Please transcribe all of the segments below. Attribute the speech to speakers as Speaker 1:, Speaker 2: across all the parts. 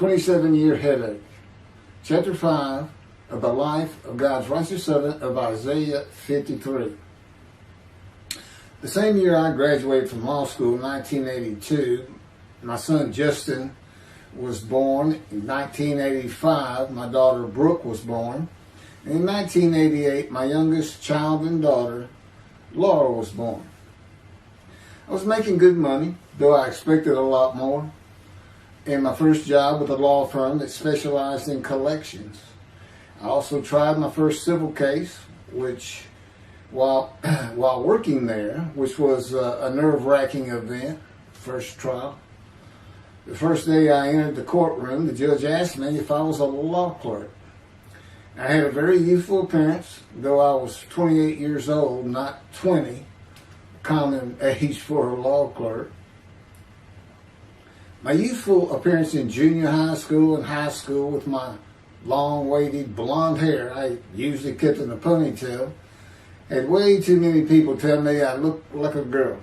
Speaker 1: 27-year headache. Chapter 5 of the life of God's righteous servant of Isaiah 53. The same year I graduated from law school in 1982, my son Justin was born. In 1985, my daughter Brooke was born. And in 1988, my youngest child and daughter, Laura, was born. I was making good money, though I expected a lot more, in my first job with a law firm that specialized in collections. I also tried my first civil case, which, while working there, which was a nerve-wracking event, first trial. The first day I entered the courtroom, the judge asked me if I was a law clerk. I had a very youthful appearance, though I was 28 years old, not 20, common age for a law clerk. My youthful appearance in junior high school and high school with my long, wavy blonde hair, I usually kept in a ponytail, had way too many people tell me I looked like a girl.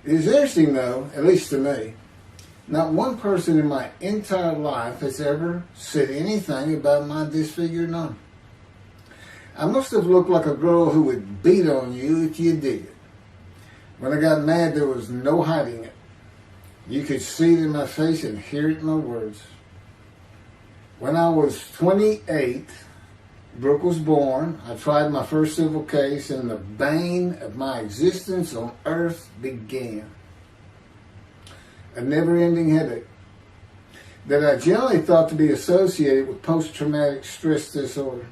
Speaker 1: It is interesting though, at least to me, not one person in my entire life has ever said anything about my disfigured arm. I must have looked like a girl who would beat on you if you did it. When I got mad, there was no hiding it. You could see it in my face and hear it in my words. When I was 28, Brooke was born. I tried my first civil case, and the bane of my existence on earth began. A never-ending headache that I generally thought to be associated with post-traumatic stress disorder.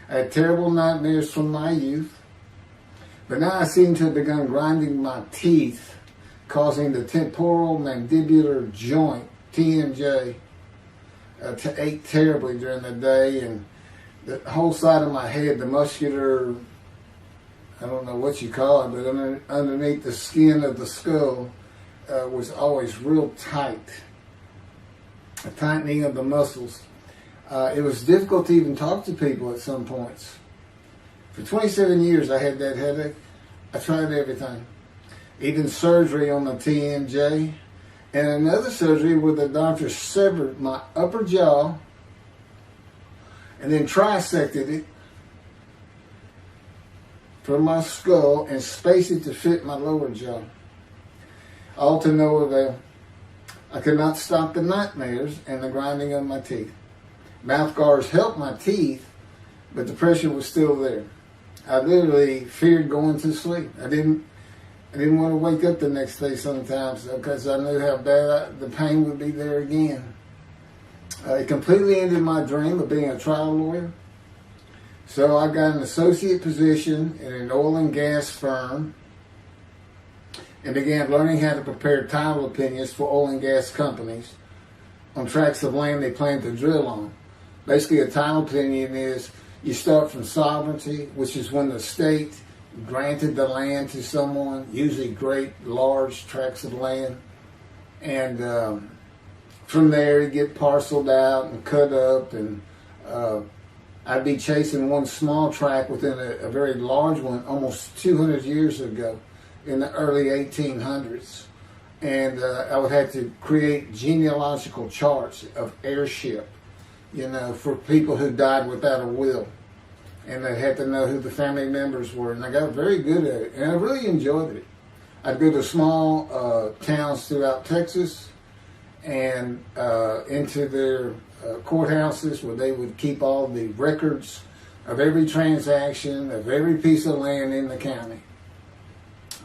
Speaker 1: I had terrible nightmares from my youth, but now I seem to have begun grinding my teeth, causing the temporal mandibular joint, TMJ, to ache terribly during the day, and the whole side of my head, the muscular, I don't know what you call it, but underneath the skin of the skull, was always real tight, a tightening of the muscles. It was difficult to even talk to people at some points. For 27 years I had that headache. I tried everything, even surgery on the TMJ, and another surgery where the doctor severed my upper jaw and then trisected it from my skull and spaced it to fit my lower jaw. All to no avail. I could not stop the nightmares and the grinding of my teeth. Mouth guards helped my teeth, but the pressure was still there. I literally feared going to sleep. I didn't want to wake up the next day sometimes because I knew how bad the pain would be there again. It completely ended my dream of being a trial lawyer. So I got an associate position in an oil and gas firm and began learning how to prepare title opinions for oil and gas companies on tracts of land they plan to drill on. Basically, a title opinion is you start from sovereignty, which is when the state granted the land to someone, usually great, large tracts of land, and from there you get parceled out and cut up, and I'd be chasing one small tract within a very large one almost 200 years ago in the early 1800s, and I would have to create genealogical charts of heirship, for people who died without a will, and they had to know who the family members were, and I got very good at it, and I really enjoyed it. I'd go to small towns throughout Texas and into their courthouses where they would keep all the records of every transaction, of every piece of land in the county.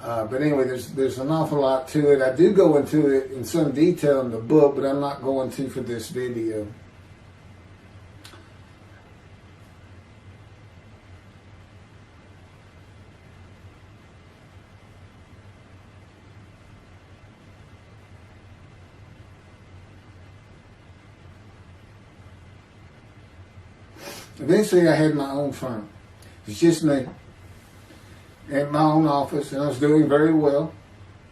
Speaker 1: But anyway, there's an awful lot to it. I do go into it in some detail in the book, but I'm not going to for this video. Eventually, I had my own firm. It's just me in my own office, and I was doing very well,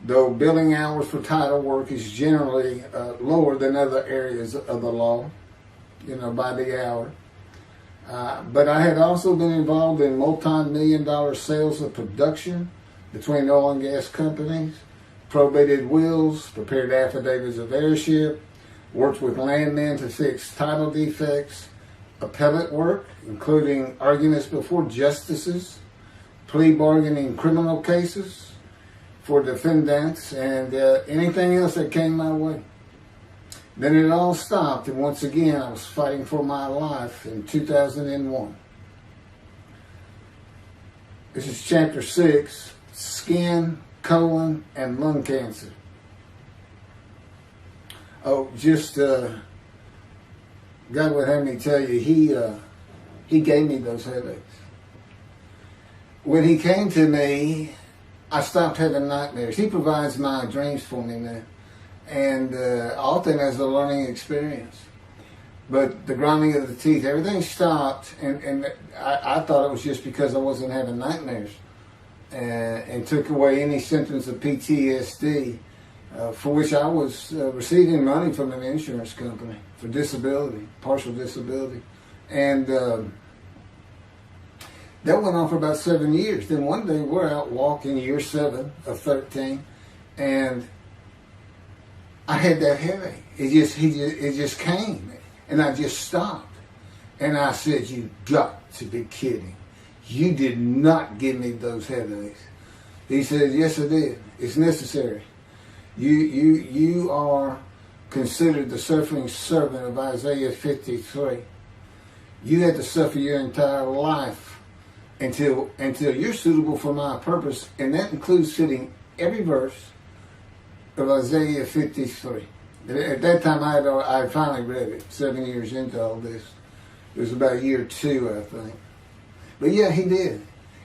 Speaker 1: though billing hours for title work is generally lower than other areas of the law, by the hour. But I had also been involved in multi-million-dollar sales of production between oil and gas companies, probated wills, prepared affidavits of heirship, worked with landmen to fix title defects, appellate work, including arguments before justices, plea bargaining in criminal cases for defendants, and anything else that came my way. Then it all stopped, and once again I was fighting for my life in 2001. This is chapter 6, skin, colon, and lung cancer. Oh, just God would have me tell you, he gave me those headaches. When he came to me, I stopped having nightmares. He provides my dreams for me now, and often as a learning experience. But the grinding of the teeth, everything stopped, and I thought it was just because I wasn't having nightmares, and took away any symptoms of PTSD, for which I was receiving money from an insurance company for disability, partial disability. And that went on for about 7 years. Then one day we're out walking, year 7 of 13, and I had that headache. It just came, and I just stopped. And I said, "You got to be kidding. You did not give me those headaches." He said, "Yes, I did. It's necessary. You are considered the suffering servant of Isaiah 53. You had to suffer your entire life until you're suitable for my purpose," and that includes fitting every verse of Isaiah 53. At that time, I had finally read it, 7 years into all this. It was about year 2, I think. But yeah, he did.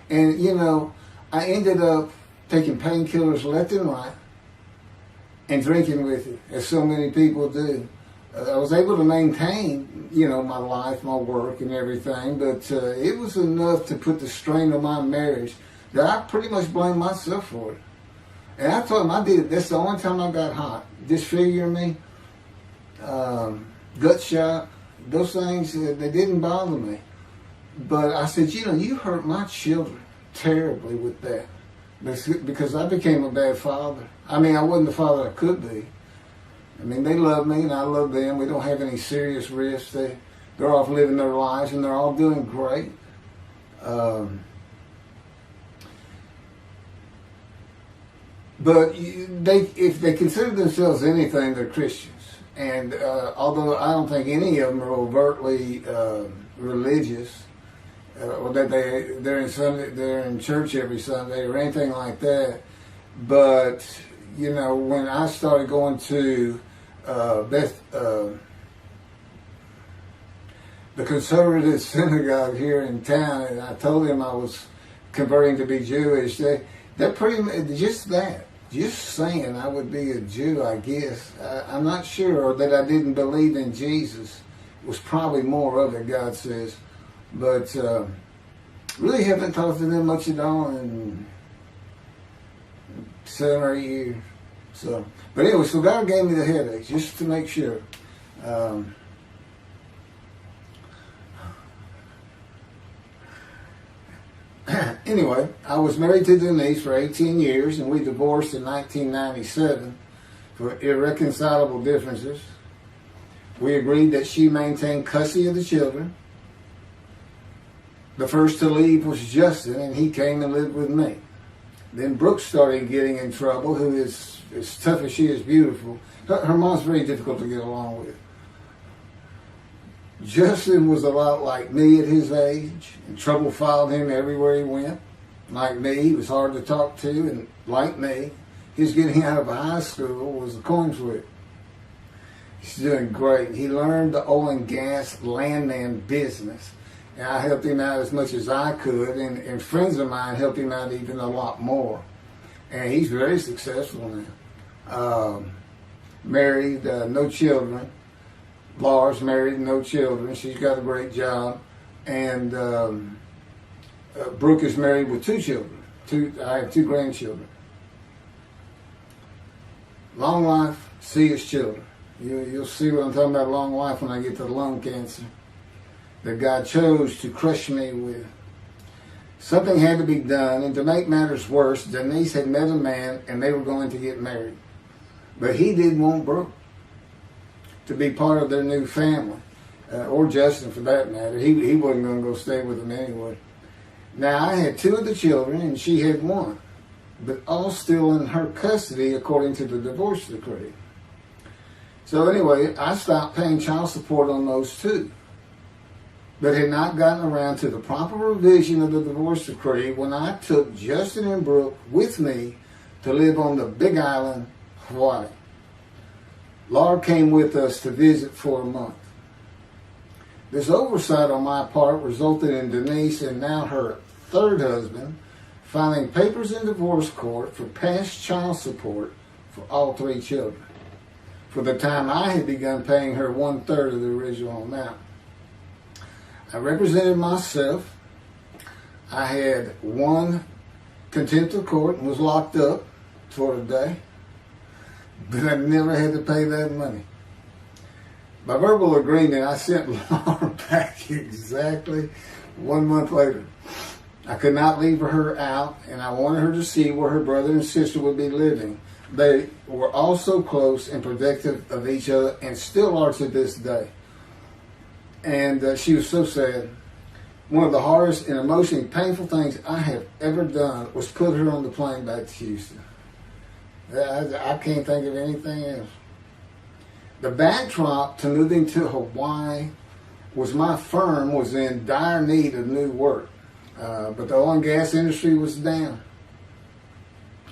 Speaker 1: And, I ended up taking painkillers left and right and drinking with it, as so many people do. I was able to maintain, my life, my work, and everything, but it was enough to put the strain on my marriage that I pretty much blamed myself for it. And I told him I did it. That's the only time I got hot. Disfiguring me, gut shot, those things, they didn't bother me. But I said, you hurt my children terribly with that. Because I became a bad father. I mean, I wasn't the father I could be. I mean, they love me and I love them. We don't have any serious risks. They're off living their lives and they're all doing great. But if they consider themselves anything, they're Christians. And although I don't think any of them are overtly religious, or that they're in church every Sunday or anything like that, but when I started going to the conservative synagogue here in town, and I told them I was converting to be Jewish, they're pretty much just saying I would be a Jew, I guess. I'm not sure, or that I didn't believe in Jesus was probably more of it, God says. But really haven't talked to them much at all in 7 or 8 years. But anyway, so God gave me the headaches just to make sure. Anyway, I was married to Denise for 18 years, and we divorced in 1997 for irreconcilable differences. We agreed that she maintain custody of the children. The first to leave was Justin, and he came and lived with me. Then Brooke started getting in trouble, who is as tough as she is beautiful. Her mom's very difficult to get along with. Justin was a lot like me at his age, and trouble followed him everywhere he went. Like me, he was hard to talk to, and like me, his getting out of high school was a coin flip. He's doing great. He learned the oil and gas landman business. And I helped him out as much as I could, and friends of mine helped him out even a lot more. And he's very successful now. Married, no children. Laura's married, no children. She's got a great job. And Brooke is married with 2 children. I have 2 grandchildren. Long life, see his children. You'll see what I'm talking about, long life, when I get to the lung cancer that God chose to crush me with. Something had to be done, and to make matters worse, Denise had met a man and they were going to get married. But he didn't want Brooke. to be part of their new family, or Justin for that matter. He wasn't going to go stay with them anyway. Now, I had 2 of the children, and she had 1, but all still in her custody according to the divorce decree. So anyway, I stopped paying child support on those 2, but had not gotten around to the proper revision of the divorce decree when I took Justin and Brooke with me to live on the Big Island, Hawaii. Laura came with us to visit for a month. This oversight on my part resulted in Denise and now her 3rd husband filing papers in divorce court for past child support for all 3 children, for the time I had begun paying her 1/3 of the original amount. I represented myself. I had won contempt of court and was locked up for a day, but I never had to pay that money. By verbal agreement, I sent Laura back exactly 1 month later. I could not leave her out, and I wanted her to see where her brother and sister would be living. They were all so close and protective of each other, and still are to this day. And she was so sad. One of the hardest and emotionally painful things I have ever done was put her on the plane back to Houston. I can't think of anything else. The backdrop to moving to Hawaii was my firm was in dire need of new work. But the oil and gas industry was down.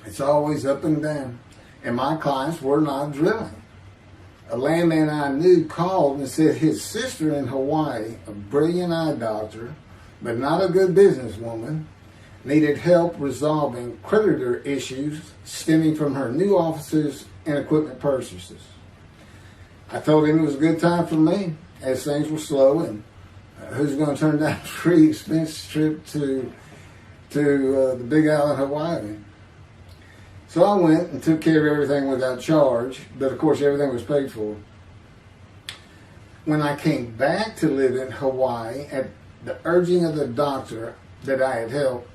Speaker 1: It's always up and down. And my clients were not drilling. A landman I knew called and said his sister in Hawaii, a brilliant eye doctor, but not a good businesswoman, needed help resolving creditor issues stemming from her new offices and equipment purchases. I told him it was a good time for me, as things were slow, and who's going to turn down a free expense trip to the Big Island, Hawaii? So I went and took care of everything without charge, but of course everything was paid for. When I came back to live in Hawaii, at the urging of the doctor that I had helped,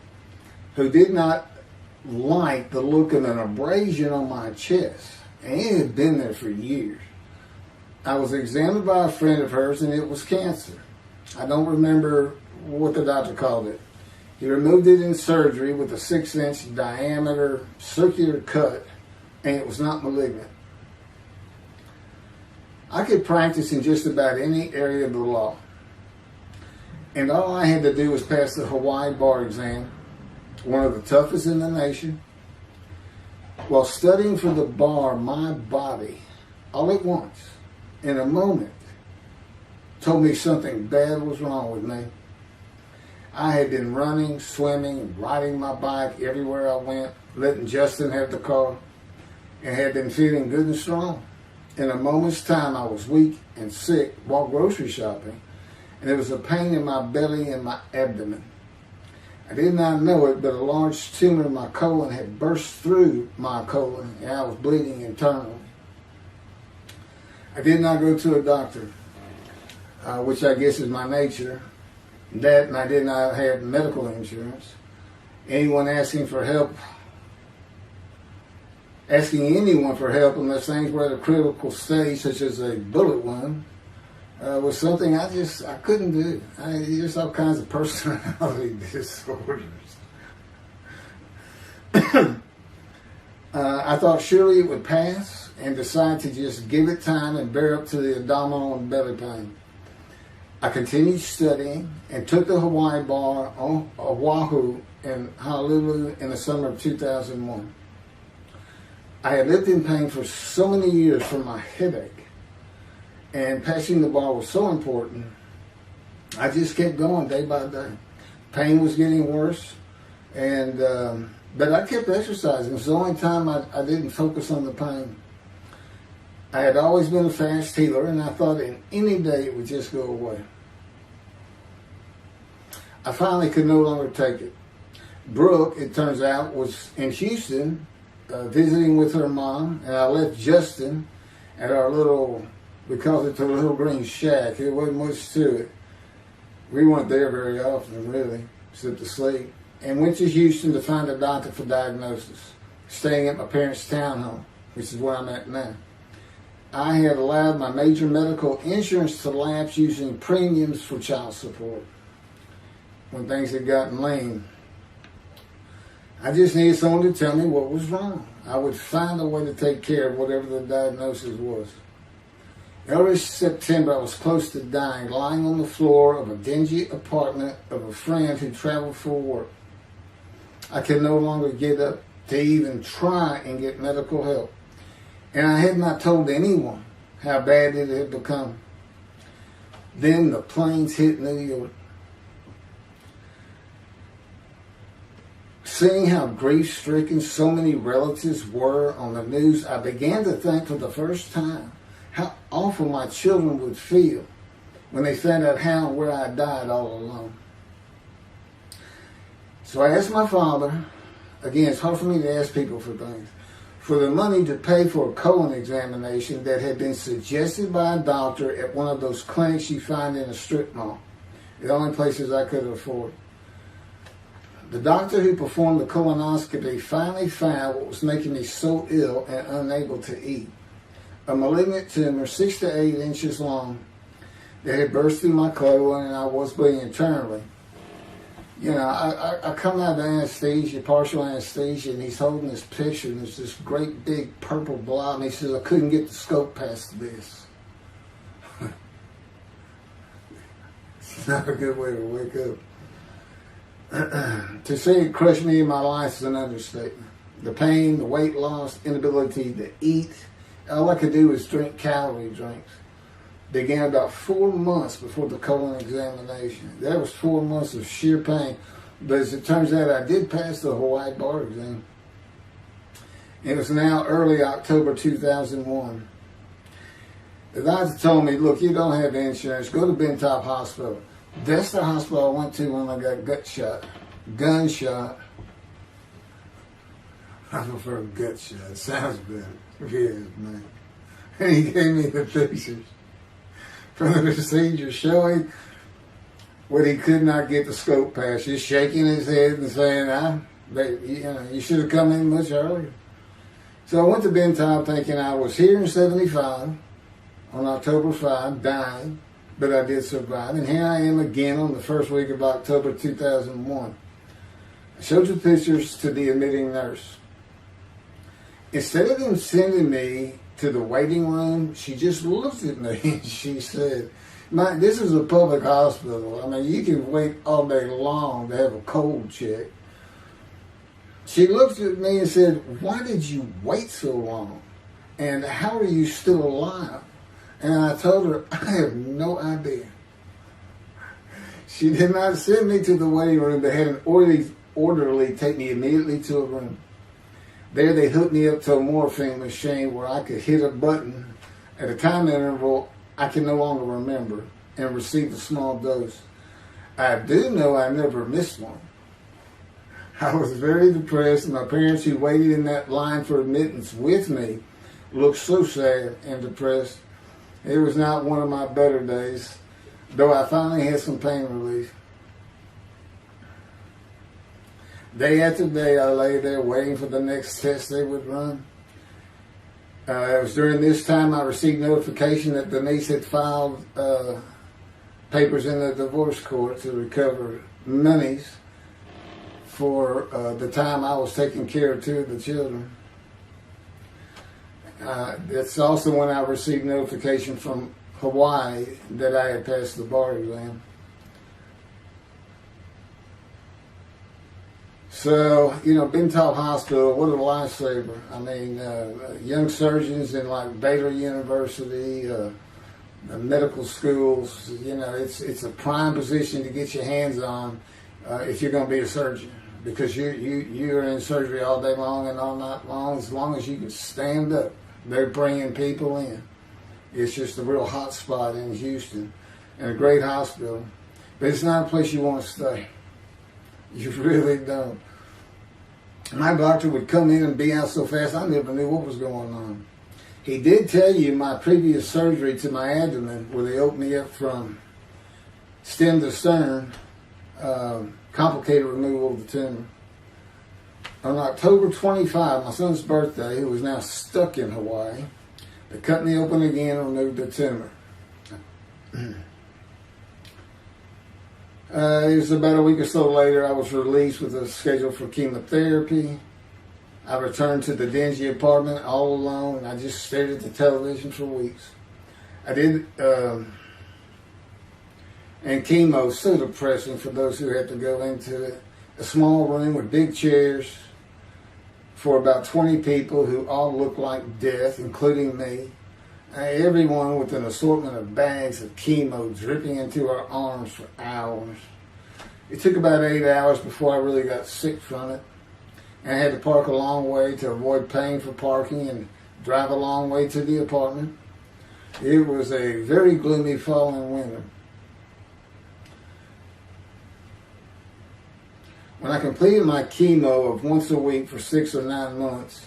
Speaker 1: who did not like the look of an abrasion on my chest, and it had been there for years, I was examined by a friend of hers, and it was cancer. I don't remember what the doctor called it. He removed it in surgery with a 6-inch diameter circular cut, and it was not malignant. I could practice in just about any area of the law, and all I had to do was pass the Hawaii bar exam, one of the toughest in the nation. While studying for the bar, my body, all at once, in a moment, told me something bad was wrong with me. I had been running, swimming, riding my bike everywhere I went, letting Justin have the car, and had been feeling good and strong. In a moment's time, I was weak and sick while grocery shopping, and there was a pain in my belly and my abdomen. I did not know it, but a large tumor in my colon had burst through my colon, and I was bleeding internally. I did not go to a doctor, which I guess is my nature. That, and I did not have medical insurance. Anyone asking anyone for help unless things were at a critical stage, such as a bullet wound, was something I couldn't do. There's all kinds of personality disorders. I thought surely it would pass, and decided to just give it time and bear up to the abdominal and belly pain. I continued studying and took the Hawaii bar on Oahu and Honolulu in the summer of 2001. I had lived in pain for so many years from my headache, and passing the bar was so important. I just kept going day by day. Pain was getting worse, and but I kept exercising. It was the only time I didn't focus on the pain. I had always been a fast healer, and I thought in any day it would just go away. I finally could no longer take it. Brooke, it turns out, was in Houston visiting with her mom, and I left Justin at our little, we called it the Little Green Shack. There wasn't much to it. We weren't there very often, really, except to sleep, and went to Houston to find a doctor for diagnosis, staying at my parents' townhome, which is where I'm at now. I had allowed my major medical insurance to lapse using premiums for child support when things had gotten lean. I just needed someone to tell me what was wrong. I would find a way to take care of whatever the diagnosis was. Early September, I was close to dying, lying on the floor of a dingy apartment of a friend who traveled for work. I could no longer get up to even try and get medical help. And I had not told anyone how bad it had become. Then the planes hit New York. Seeing how grief-stricken so many relatives were on the news, I began to think for the first time how awful my children would feel when they found out how and where I died all alone. So I asked my father, again, it's hard for me to ask people for things, for the money to pay for a colon examination that had been suggested by a doctor at one of those clinics you find in a strip mall, the only places I could afford. The doctor who performed the colonoscopy finally found what was making me so ill and unable to eat. A malignant tumor 6 to 8 inches long that had burst through my colon, and I was bleeding internally. You know, I come out of anesthesia, partial anesthesia, and he's holding this picture, and there's this great big purple blob, and he says, I couldn't get the scope past this. It's not a good way to wake up. To say it crushed me in my life is an understatement. The pain, the weight loss, inability to eat, all I could do was drink calorie drinks. Began about 4 months before the colon examination. That was 4 months of sheer pain. But as it turns out, I did pass the Hawaii bar exam. It was now early October 2001. The doctor told me, look, you don't have insurance. Go to Bentop Hospital. That's the hospital I went to when I got gunshot. I prefer gut shot. It sounds better. Yes, man. And he gave me the pictures from the procedure showing what he could not get the scope past. Just shaking his head and saying, you should have come in much earlier. So I went to Bentop thinking I was here in 75 on October 5, dying, but I did survive. And here I am again on the first week of October 2001. I showed the pictures to the admitting nurse. Instead of them sending me to the waiting room, she just looked at me and she said, this is a public hospital. I mean, you can wait all day long to have a cold check. She looked at me and said, why did you wait so long? And how are you still alive? And I told her, I have no idea. She did not send me to the waiting room. They had an orderly take me immediately to a room. There they hooked me up to a morphine machine where I could hit a button at a time interval I can no longer remember and receive a small dose. I do know I never missed one. I was very depressed, and my parents who waited in that line for admittance with me looked so sad and depressed. It was not one of my better days, though I finally had some pain relief. Day after day, I lay there waiting for the next test they would run. It was during this time I received notification that Denise had filed papers in the divorce court to recover monies for the time I was taking care of 2 of the children. That's also when I received notification from Hawaii that I had passed the bar exam. So, Bentop Hospital, what a lifesaver. I mean, young surgeons in like Baylor University, the medical schools, it's a prime position to get your hands on if you're going to be a surgeon, because you're in surgery all day long and all night long. As long as you can stand up, they're bringing people in. It's just a real hot spot in Houston and a great hospital, but it's not a place you want to stay. You really don't. My doctor would come in and be out so fast I never knew what was going on. He did tell you my previous surgery to my abdomen, where they opened me up from stem to stern, complicated removal of the tumor. On October 25, my son's birthday, who was now stuck in Hawaii, They cut me open again and removed the tumor. It was about a week or so later, I was released with a schedule for chemotherapy. I returned to the dingy apartment all alone, and I just stared at the television for weeks. And chemo is so depressing for those who have to go into it. A small room with big chairs for about 20 people who all look like death, including me. Everyone with an assortment of bags of chemo dripping into our arms for hours. It took about 8 hours before I really got sick from it. And I had to park a long way to avoid paying for parking and drive a long way to the apartment. It was a very gloomy fall and winter. When I completed my chemo of once a week for 6 or 9 months,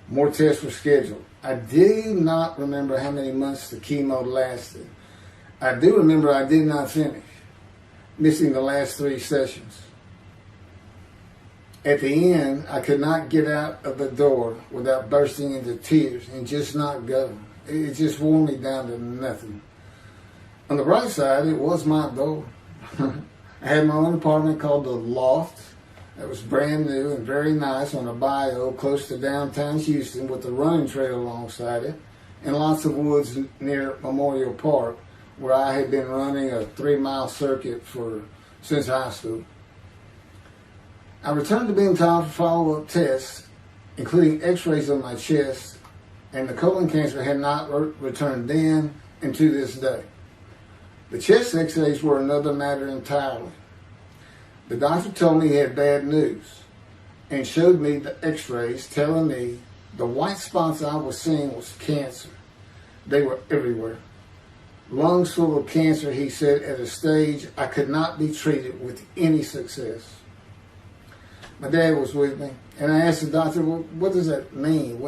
Speaker 1: more tests were scheduled. I do not remember how many months the chemo lasted. I do remember I did not finish, missing the last 3 sessions. At the end, I could not get out of the door without bursting into tears and just not go. It just wore me down to nothing. On the bright side, it was my door. I had my own apartment called The Loft. It was brand new and very nice on a bayou close to downtown Houston with a running trail alongside it and lots of woods near Memorial Park where I had been running a 3-mile circuit since high school. I returned to being told for follow-up tests, including x-rays on my chest, and the colon cancer had not returned then and to this day. The chest x-rays were another matter entirely. The doctor told me he had bad news and showed me the x-rays telling me the white spots I was seeing was cancer. They were everywhere. Lungs full of cancer, he said, at a stage I could not be treated with any success. My dad was with me, and I asked the doctor, well, what does that mean?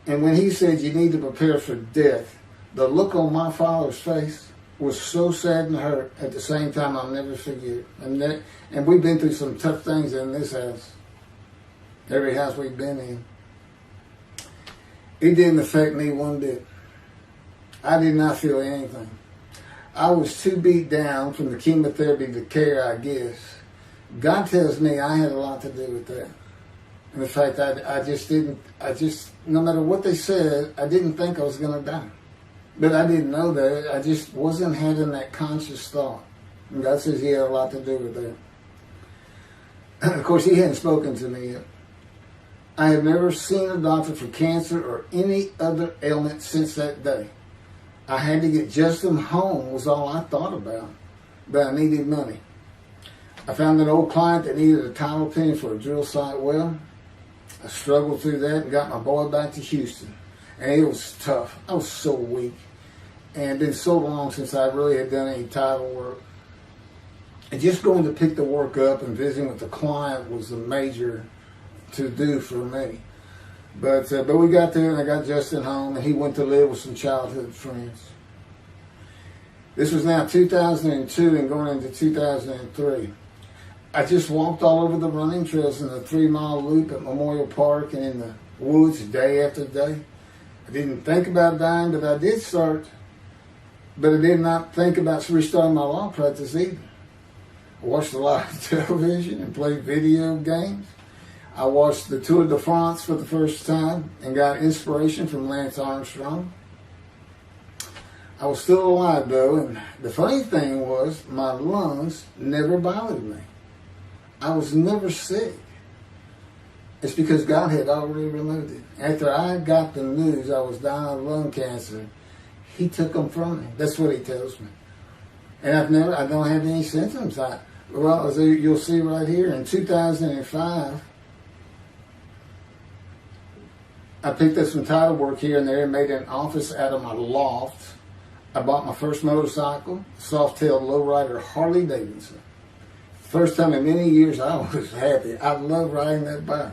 Speaker 1: And when he said you need to prepare for death, the look on my father's face was so sad and hurt at the same time I'll never forget. And we've been through some tough things in this house. Every house we've been in. It didn't affect me one bit. I did not feel anything. I was too beat down from the chemotherapy to care, I guess. God tells me I had a lot to do with that. And in fact, no matter what they said, I didn't think I was going to die. But I didn't know that. I just wasn't having that conscious thought. And God says he had a lot to do with that. Of course, he hadn't spoken to me yet. I had never seen a doctor for cancer or any other ailment since that day. I had to get Justin home was all I thought about. But I needed money. I found an old client that needed a title opinion for a drill site well. I struggled through that and got my boy back to Houston. And it was tough. I was so weak. And it had been so long since I really had done any title work. And just going to pick the work up and visiting with the client was a major to-do for me. But we got there and I got Justin home and he went to live with some childhood friends. This was now 2002 and going into 2003. I just walked all over the running trails in the 3-mile loop at Memorial Park and in the woods day after day. I didn't think about dying, but I did start. But I did not think about restarting my law practice either. I watched a lot of television and played video games. I watched the Tour de France for the first time and got inspiration from Lance Armstrong. I was still alive though, and the funny thing was my lungs never bothered me. I was never sick. It's because God had already removed it. After I got the news I was dying of lung cancer, he took them from me. That's what he tells me. And I don't have any symptoms. As you'll see right here, in 2005, I picked up some title work here and there and made an office out of my loft. I bought my first motorcycle, soft-tailed lowrider Harley Davidson. First time in many years I was happy. I love riding that bike.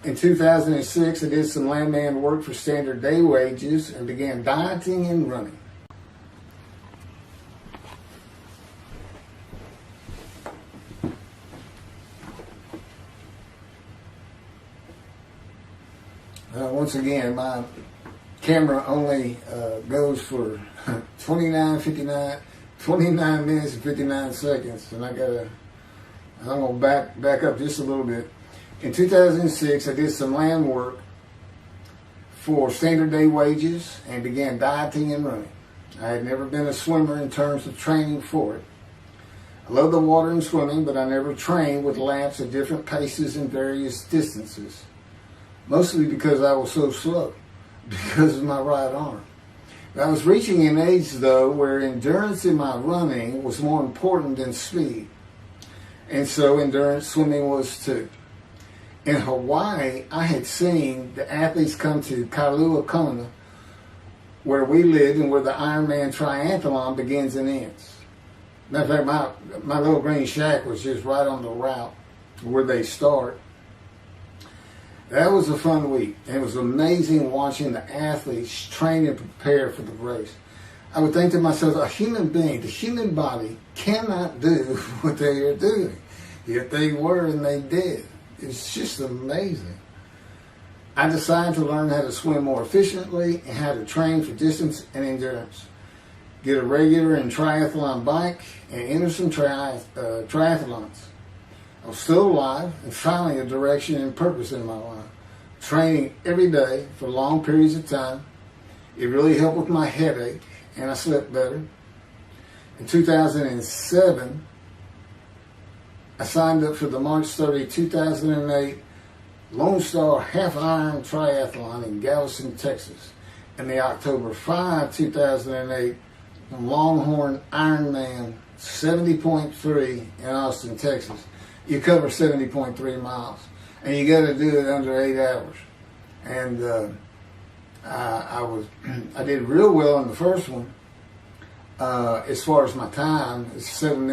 Speaker 1: In 2006, I did some landman work for standard day wages and began dieting and running. once again, my camera only goes for 29 minutes and 59 seconds, and I'm going to back up just a little bit. In 2006, I did some land work for standard day wages and began dieting and running. I had never been a swimmer in terms of training for it. I love the water and swimming, but I never trained with laps at different paces and various distances. Mostly because I was so slow, because of my right arm. I was reaching an age, though, where endurance in my running was more important than speed. And so endurance swimming was too. In Hawaii, I had seen the athletes come to Kailua Kona, where we lived and where the Ironman triathlon begins and ends. Matter of fact, my little green shack was just right on the route where they start. That was a fun week. And it was amazing watching the athletes train and prepare for the race. I would think to myself, a human being, the human body cannot do what they are doing. Yet they were and they did. It's just amazing. I decided to learn how to swim more efficiently and how to train for distance and endurance. Get a regular and triathlon bike and enter some triathlons. I was still alive and finally a direction and purpose in my life. Training every day for long periods of time. It really helped with my headache and I slept better. In 2007, I signed up for the March 30, 2008 Lone Star Half Iron Triathlon in Galveston, Texas. And the October 5, 2008 Longhorn Ironman 70.3 in Austin, Texas. You cover 70.3 miles, and you got to do it under 8 hours. And I did real well in the first one. As far as my time, it's 7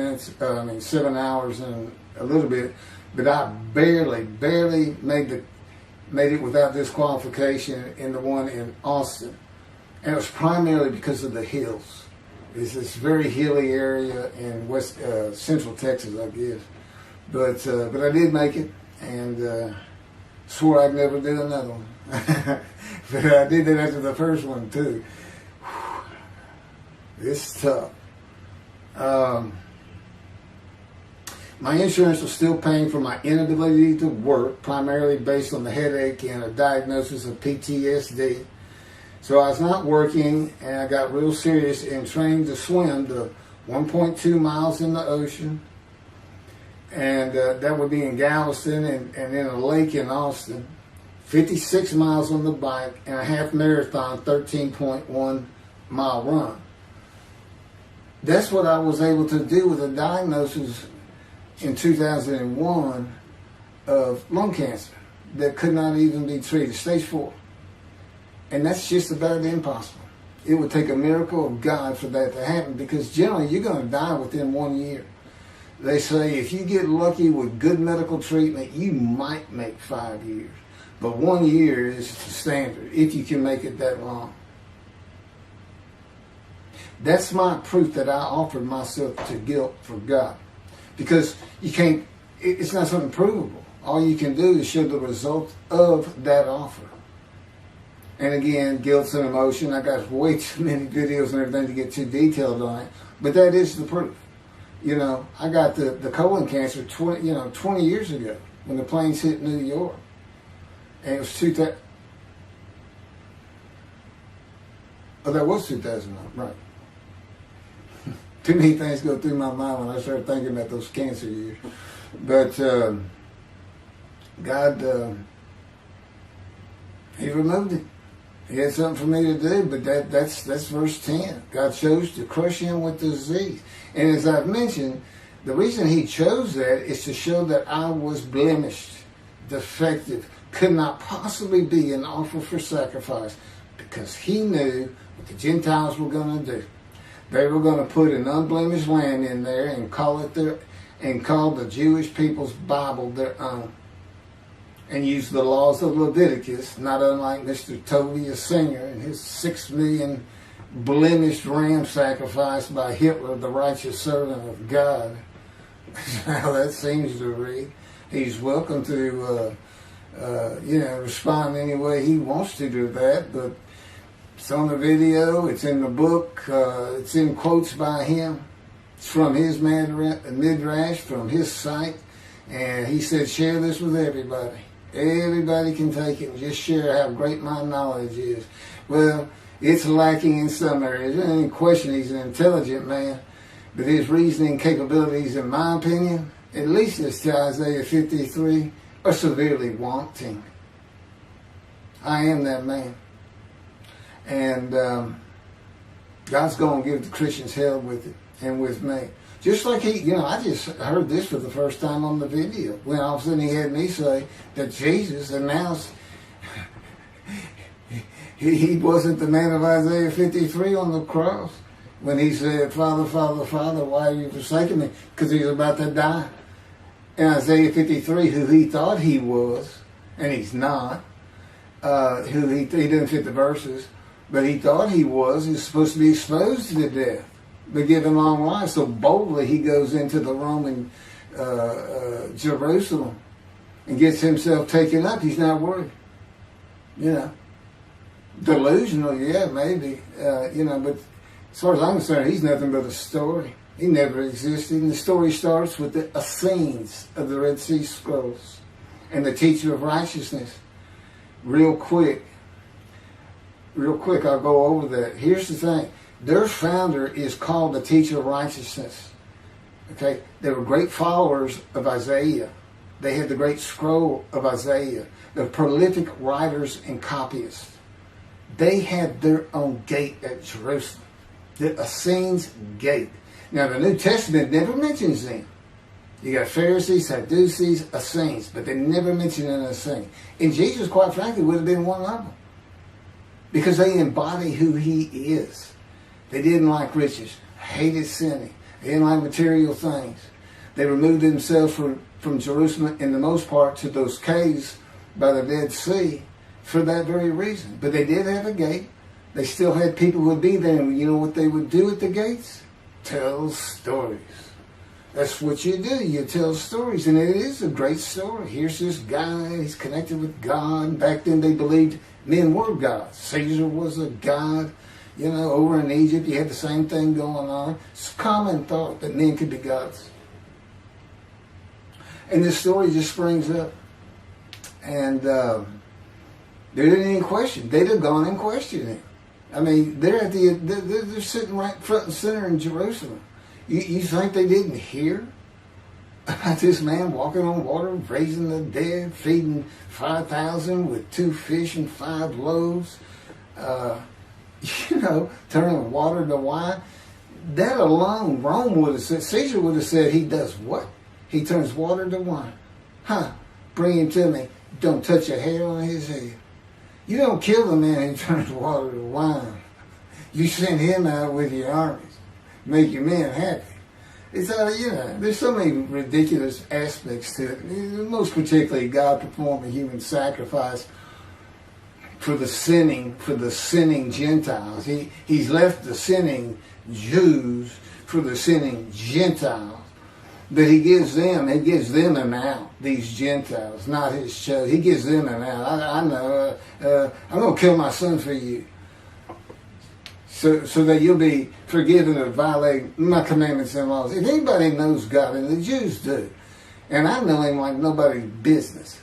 Speaker 1: hours and a little bit, but I barely made it without disqualification in the one in Austin, and it was primarily because of the hills. It's this very hilly area in central Texas, I guess. But I did make it, and swore I'd never do another one. But I did that after the first one too. It's tough. My insurance was still paying for my inability to work, primarily based on the headache and a diagnosis of PTSD. So I was not working, and I got real serious in training to swim the 1.2 miles in the ocean. And that would be in Galveston and in a lake in Austin. 56 miles on the bike and a half marathon, 13.1 mile run. That's what I was able to do with a diagnosis in 2001 of lung cancer that could not even be treated, stage 4. And that's just about impossible. It would take a miracle of God for that to happen, because generally you're going to die within 1 year. They say if you get lucky with good medical treatment, you might make 5 years. But 1 year is the standard, if you can make it that long. That's my proof that I offered myself to guilt for God. Because you can't, it's not something provable. All you can do is show the result of that offer. And again, guilt's an emotion. I got way too many videos and everything to get too detailed on it. But that is the proof. You know, I got the colon cancer 20 years ago when the planes hit New York. And it was 2000. Oh, that was 2009, right. Too many things go through my mind when I start thinking about those cancer years. But God, He removed it. He had something for me to do, but that's verse 10. God chose to crush him with disease. And as I've mentioned, the reason He chose that is to show that I was blemished, defective, could not possibly be an offer for sacrifice, because He knew what the Gentiles were going to do. They were going to put an unblemished lamb in there and call the Jewish people's Bible their own, and use the laws of Leviticus, not unlike Mr. Tovey, a singer, and his 6 million blemished ram sacrifice by Hitler, the righteous servant of God. How that seems to read. He's welcome to respond any way he wants to that. But it's on the video, it's in the book, it's in quotes by him. It's from his midrash, from his site. And he said, share this with everybody. Everybody can take it and just share how great my knowledge is. Well, it's lacking in some areas. There's any question he's an intelligent man. But his reasoning capabilities, in my opinion, at least as to Isaiah 53, are severely wanting. I am that man. And God's going to give the Christians hell with it and with me. Just like I just heard this for the first time on the video. When all of a sudden he had me say that Jesus announced he wasn't the man of Isaiah 53 on the cross. When he said, Father, Father, Father, why are you forsaking me? Because he was about to die. In Isaiah 53, who he thought he was, and he's not, who he didn't fit the verses, but he thought he was, is supposed to be exposed to death, but given long life. So boldly he goes into the Roman Jerusalem and gets himself taken up. He's not worried. Delusional, yeah, maybe, but as far as I'm concerned, he's nothing but a story. He never existed. And the story starts with the Essenes of the Red Sea Scrolls and the teacher of righteousness. Real quick, I'll go over that. Here's the thing. Their founder is called the teacher of righteousness. Okay? They were great followers of Isaiah. They had the great scroll of Isaiah. They're prolific writers and copyists. They had their own gate at Jerusalem. The Essenes gate. Now, the New Testament never mentions them. You got Pharisees, Sadducees, Essenes, but they never mention an Essene. And Jesus, quite frankly, would have been one of them. Because they embody who he is. They didn't like riches, hated sinning. They didn't like material things. They removed themselves from Jerusalem, in the most part, to those caves by the Dead Sea for that very reason. But they did have a gate. They still had people who would be there, and you know what they would do at the gates? Tell stories. That's what you do. You tell stories, and it is a great story. Here's this guy, he's connected with God. Back then they believed men were gods. Caesar was a god. Over in Egypt you had the same thing going on. It's a common thought that men could be gods. And this story just springs up. And there didn't even question. They'd have gone and questioned him. I mean, they're sitting right front and center in Jerusalem. You think they didn't hear about this man walking on water, raising the dead, feeding 5,000 with 2 fish and 5 loaves, turning water to wine? That alone, Rome would have said, Caesar would have said, he does what? He turns water to wine. Bring him to me. Don't touch a hair on his head. You don't kill the man who turns water to wine. You send him out with your armies. Make your men happy. It's there's so many ridiculous aspects to it. Most particularly, God performed a human sacrifice for the sinning Gentiles. He's left the sinning Jews for the sinning Gentiles. But he gives them an out, these Gentiles, not his chosen. He gives them an out. I know, I'm going to kill my son for you. So that you'll be forgiven of violating my commandments and laws. If anybody knows God, and the Jews do, and I know him like nobody's business,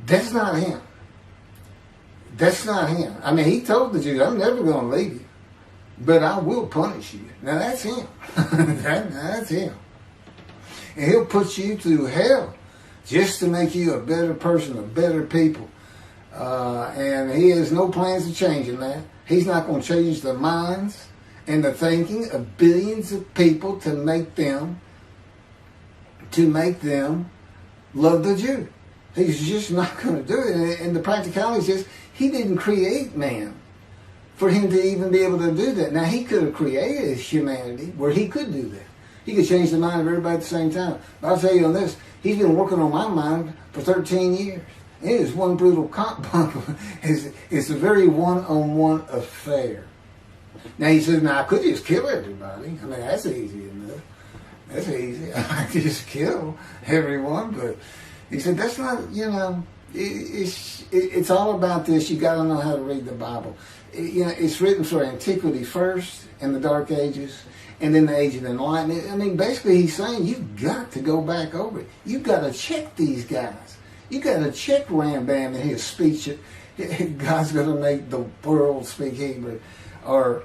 Speaker 1: that's not him. That's not him. I mean, he told the Jews, I'm never going to leave you, but I will punish you. Now that's him. That's him. And he'll put you through hell just to make you a better person, a better people. And he has no plans of changing that. He's not going to change the minds and the thinking of billions of people to make them love the Jew. He's just not going to do it. And the practicality is he didn't create man for him to even be able to do that. Now, he could have created humanity where he could do that. He could change the mind of everybody at the same time. But I'll tell you on this, he's been working on my mind for 13 years. It is one brutal cop bump. It's a very one-on-one affair. Now, he says, I could just kill everybody. I mean, that's easy enough. That's easy. I could just kill everyone, but He said, that's not, it's all about this. You got to know how to read the Bible. It's written for antiquity first, and the Dark Ages, and then the Age of Enlightenment. I mean, basically he's saying you've got to go back over it. You've got to check these guys. You've got to check Rambam in his speech. God's going to make the world speak Hebrew. Or,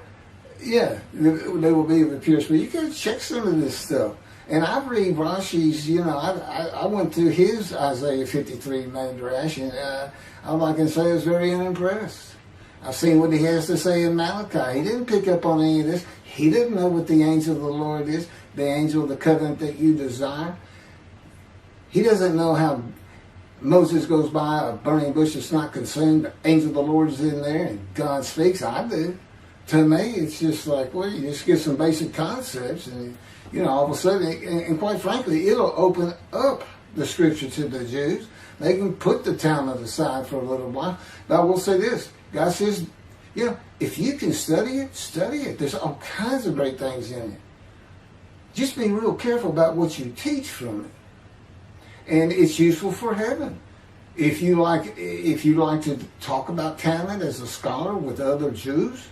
Speaker 1: they will be of a pure spirit. You got to check some of this stuff. And I read Rashi's, I went through his Isaiah 53 Midrash, and all I can say is very unimpressed. I've seen what he has to say in Malachi. He didn't pick up on any of this. He didn't know what the angel of the Lord is, the angel of the covenant that you desire. He doesn't know how Moses goes by a burning bush that's not consumed. The angel of the Lord is in there, and God speaks. I do. To me, it's just like, well, you just get some basic concepts, and all of a sudden, and quite frankly, it'll open up the scripture to the Jews. They can put the Talmud aside for a little while. But I will say this. God says, if you can study it, study it. There's all kinds of great things in it. Just be real careful about what you teach from it. And it's useful for heaven. If you like to talk about Talmud as a scholar with other Jews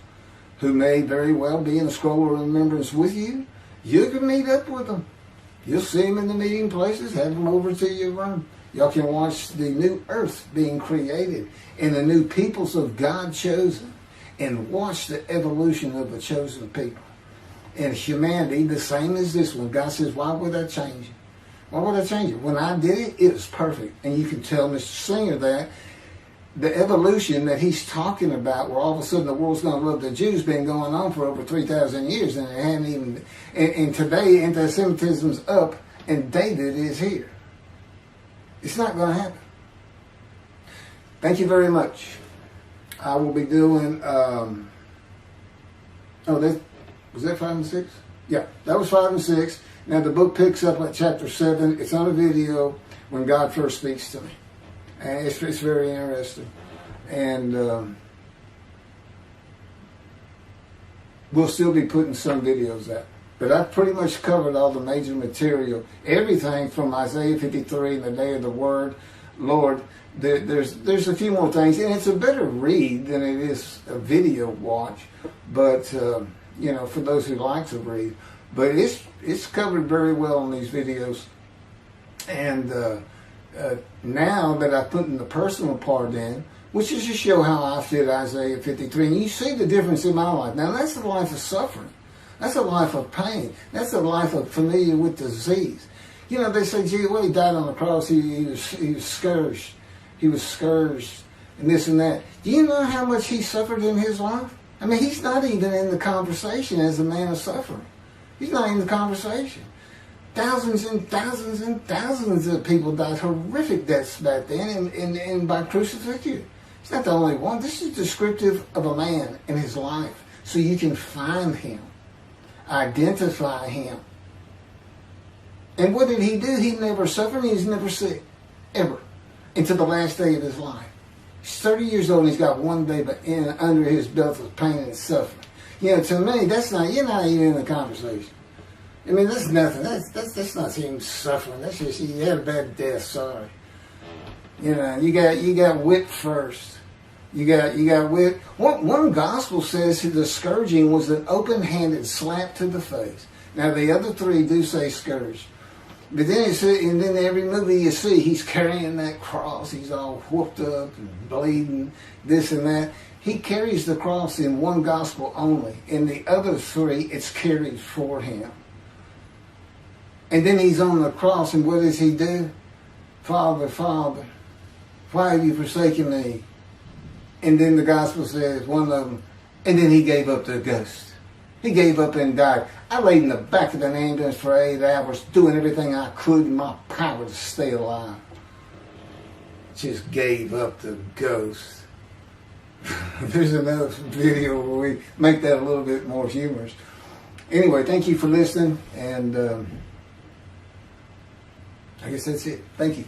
Speaker 1: who may very well be in a scroll of remembrance with you, you can meet up with them. You'll see them in the meeting places. Have them over to your room. Y'all can watch the new earth being created and the new peoples of God chosen, and watch the evolution of the chosen people. And humanity, the same as this one. God says, why would I change it? Why would I change it? When I did it, it was perfect. And you can tell Mr. Singer that the evolution that he's talking about, where all of a sudden the world's going to love the Jews, been going on for over 3,000 years, and it hadn't even. And today, anti-Semitism's up, and David is here. It's not going to happen. Thank you very much. I will be doing. Was that 5 and 6? Yeah, that was 5 and 6. Now the book picks up at chapter 7. It's on a video when God first speaks to me. And it's very interesting. And we'll still be putting some videos out. But I've pretty much covered all the major material. Everything from Isaiah 53 and the day of the word, Lord. There's a few more things. And it's a better read than it is a video watch. But, for those who like to read. But it's covered very well in these videos. And now that I put in the personal part in, which is to show how I fit Isaiah 53, and you see the difference in my life. Now that's a life of suffering. That's a life of pain. That's a life of familiar with disease. They say, gee, well, he died on the cross. He was scourged. He was scourged and this and that. Do you know how much he suffered in his life? I mean, he's not even in the conversation as a man of suffering. He's not in the conversation. Thousands and thousands and thousands of people died horrific deaths back then and by crucifixion. He's not the only one. This is descriptive of a man in his life. So you can find him, identify him. And what did he do? He never suffered. He was never sick, ever, until the last day of his life. He's 30 years old and he's got one day under his belt of pain and suffering. To me, you're not even in the conversation. I mean, that's nothing. That's not him suffering. That's just, he had a bad death, sorry. You got whipped first. You got whipped. One gospel says the scourging was an open-handed slap to the face. Now, the other three do say scourged. But then and then every movie you see, he's carrying that cross. He's all whooped up and bleeding, this and that. He carries the cross in one gospel only. In the other three, it's carried for him. And then he's on the cross, and what does he do? Father, Father, why have you forsaken me? And then the gospel says, one of them, and then he gave up the ghost. He gave up and died. I laid in the back of an ambulance for 8 hours, doing everything I could in my power to stay alive. Just gave up the ghost. There's another video where we make that a little bit more humorous. Anyway, thank you for listening, and I guess that's it. Thank you.